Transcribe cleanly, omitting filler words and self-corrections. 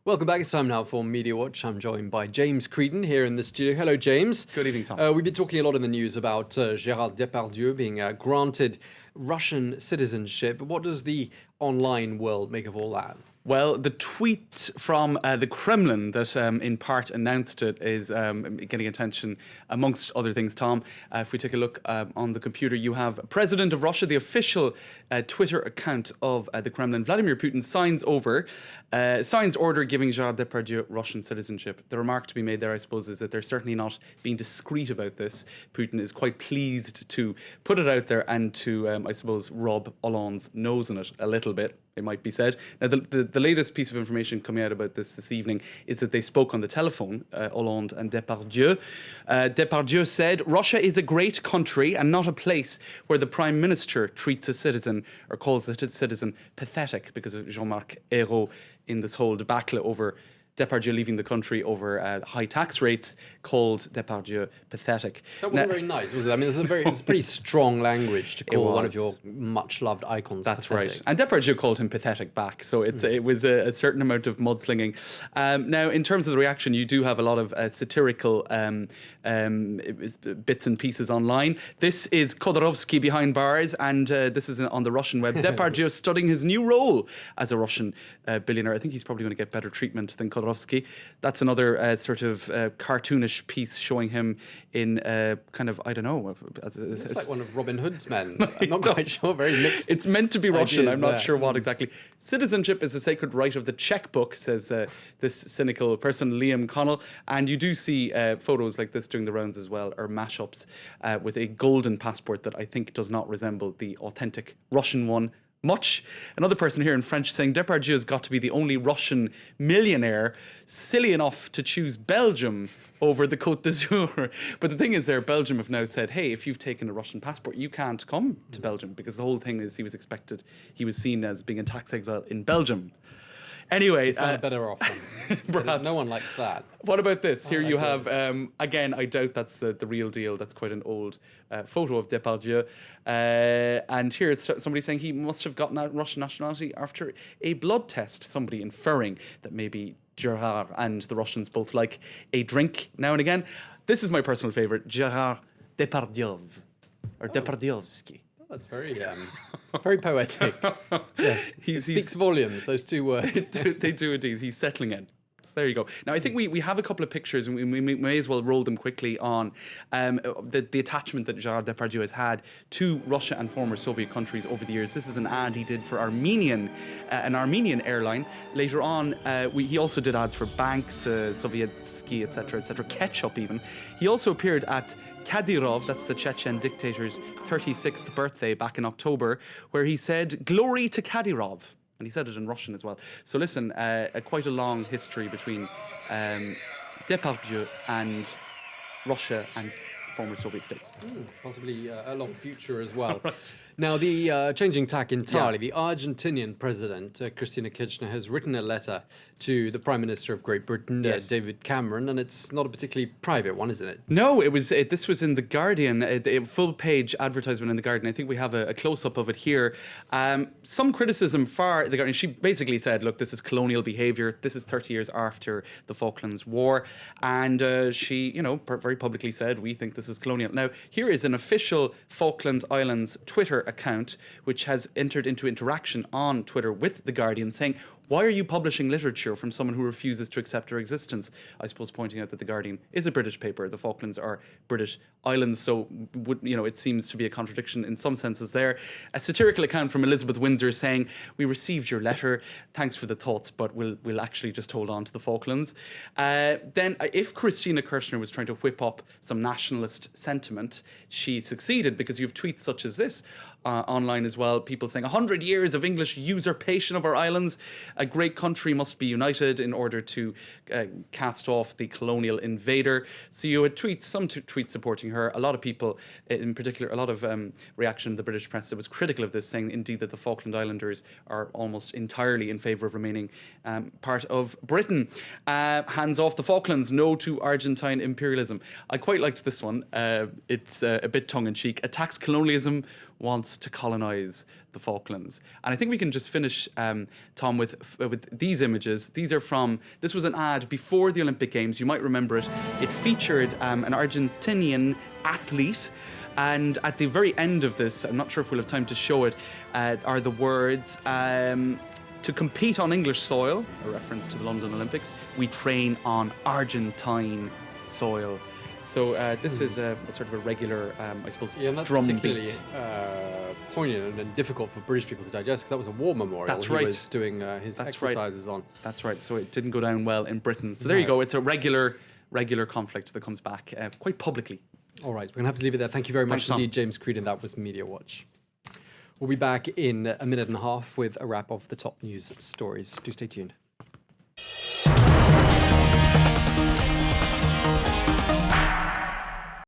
Welcome back. It's time now for Media Watch. I'm joined by James Creedon here in the studio. Hello, James. Good evening, Tom. We've been talking a lot in the news about Gérard Depardieu being granted Russian citizenship. What does the online world make of all that? Well, the tweet from the Kremlin that in part announced it is getting attention amongst other things, Tom. If we take a look on the computer, you have President of Russia, the official Twitter account of the Kremlin, Vladimir Putin, signs order giving Gérard Depardieu Russian citizenship. The remark to be made there, I suppose, is that they're certainly not being discreet about this. Putin is quite pleased to put it out there and to, I suppose, rub Hollande's nose in it a little bit, it might be said. Now, the latest piece of information coming out about this evening is that they spoke on the telephone, Hollande and Depardieu. Depardieu said, "Russia is a great country and not a place where the Prime Minister treats a citizen or calls a citizen pathetic," because of Jean-Marc Ayrault in this whole debacle over Depardieu leaving the country over high tax rates, called Depardieu pathetic. That wasn't very nice, was it? I mean, it's pretty strong language to call one of your much-loved icons That's pathetic. right. And Depardieu called him pathetic back, so it was a certain amount of mudslinging. Now, in terms of the reaction, you do have a lot of satirical bits and pieces online. This is Khodorkovsky behind bars, and this is on the Russian web. Depardieu studying his new role as a Russian billionaire. I think he's probably going to get better treatment than Khodorkovsky. That's another sort of cartoonish piece showing him in kind of, I don't know. It's like one of Robin Hood's men. I'm not quite sure, very mixed. It's meant to be Russian, I'm not there. sure what exactly. Citizenship is the sacred right of the checkbook, says this cynical person, Liam Connell. And you do see photos like this doing the rounds as well, or mashups with a golden passport that I think does not resemble the authentic Russian one much. Another person here in French saying Depardieu has got to be the only Russian millionaire silly enough to choose Belgium over the Côte d'Azur. But the thing is there, Belgium have now said, hey, if you've taken a Russian passport, you can't come to Belgium, because the whole thing is he was seen as being in tax exile in Belgium. Anyway, He's found better off. perhaps. No one likes that. What about this? Here you like have, again, I doubt that's the real deal. That's quite an old photo of Depardieu. And here it's somebody saying he must have gotten Russian nationality after a blood test. Somebody inferring that maybe Gérard and the Russians both like a drink now and again. This is my personal favorite, Gérard Depardieu, or Depardievsky. That's very poetic. Yes, it speaks volumes, those two words. They do indeed. He's settling in. So there you go. Now, I think we have a couple of pictures, and we may as well roll them quickly on the attachment that Gérard Depardieu has had to Russia and former Soviet countries over the years. This is an ad he did for an Armenian airline. Later on, he also did ads for banks, Sovietsky, etc., Ketchup even. He also appeared at Kadyrov, that's the Chechen dictator's 36th birthday back in October, where he said, "Glory to Kadyrov." And he said it in Russian as well. So listen, quite a long history between Depardieu and Russia and former Soviet states. Possibly a long future as well. Now, the changing tack entirely, the Argentinian president, Cristina Kirchner, has written a letter to the Prime Minister of Great Britain, David Cameron, and it's not a particularly private one, isn't it? No, this was in The Guardian, a full-page advertisement in The Guardian. I think we have a close-up of it here. Some criticism for The Guardian. She basically said, look, this is colonial behaviour. This is 30 years after the Falklands War. And she, very publicly said, we think this is colonial. Now, here is an official Falkland Islands Twitter account, which has entered into interaction on Twitter with The Guardian, saying, why are you publishing literature from someone who refuses to accept our existence? I suppose pointing out that The Guardian is a British paper. The Falklands are British islands, so it seems to be a contradiction in some senses there. A satirical account from Elizabeth Windsor saying, we received your letter, thanks for the thoughts, but we'll actually just hold on to the Falklands. Then, if Cristina Kirchner was trying to whip up some nationalist sentiment, she succeeded, because you have tweets such as this online as well, people saying 100 years of English usurpation of our islands. A great country must be united in order to cast off the colonial invader. So you had some tweets supporting her. A lot of people, in particular, a lot of reaction in the British press that was critical of this, saying indeed that the Falkland Islanders are almost entirely in favour of remaining part of Britain. Hands off the Falklands, no to Argentine imperialism. I quite liked this one. It's a bit tongue-in-cheek. Attacks colonialism wants to colonize the Falklands. And I think we can just finish, Tom, with these images. This was an ad before the Olympic Games. You might remember it. It featured an Argentinian athlete. And at the very end of this, I'm not sure if we'll have time to show it, are the words, to compete on English soil, a reference to the London Olympics, we train on Argentine soil. So this is a sort of a regular, I suppose, and that's drum particularly beat. poignant and difficult for British people to digest because that was a war memorial. That's he right. was doing his exercises on. That's right. So it didn't go down well in Britain. So there you go. It's a regular conflict that comes back quite publicly. All right, we're going to have to leave it there. Thank you very much Thanks, Tom. indeed, James Creed, and that was Media Watch. We'll be back in a minute and a half with a wrap of the top news stories. Do stay tuned.